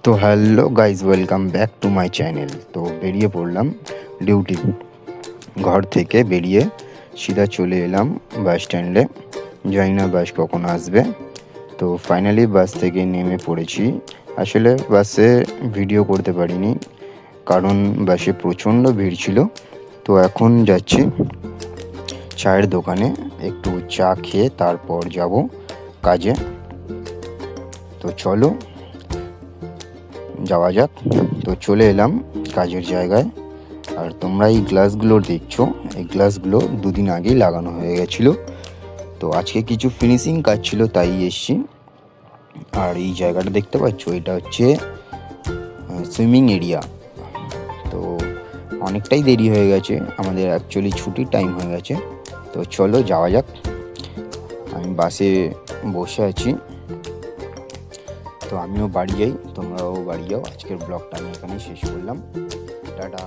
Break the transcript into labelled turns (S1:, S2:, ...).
S1: তো hello guys, welcome back to my channel. তো বেরিয়ে পড়লাম ডিউটি। ঘর থেকে বেরিয়ে সিধা চলে এলাম বাস স্ট্যান্ডে। জানি না বাস কখন আসবে। তো ফাইনালি বাস থেকে নেমে পড়েছি। আসলে বাসে ভিডিও করতে পারিনি, কারণ বাসে প্রচণ্ড ভিড় ছিল। তো এখন যাচ্ছি চায়ের দোকানে, একটু চা খেয়ে তারপর যাব কাজে। তো চলো যাওয়া যাক। তো চলে এলাম কাজের জায়গায়। আর তোমরা এই গ্লাসগুলো দেখছো, এই গ্লাসগুলো দুদিন আগেই লাগানো হয়ে গেছিলো। তো আজকে কিছু ফিনিশিং কাজ ছিল, তাই এসছি। আর এই জায়গাটা দেখতে পাচ্ছ, এটা হচ্ছে সুইমিং এরিয়া। তো অনেকটাই দেরি হয়ে গেছে, আমাদের অ্যাকচুয়ালি ছুটির টাইম হয়ে গেছে। তো চলো যাওয়া যাক। আমি বাসে বসে আছি। তো আমিও বাড়ি যাই, তোমরাও বাড়ি যাও। আজকের ব্লগটা আমি এখানেই শেষ করলাম। টাটা।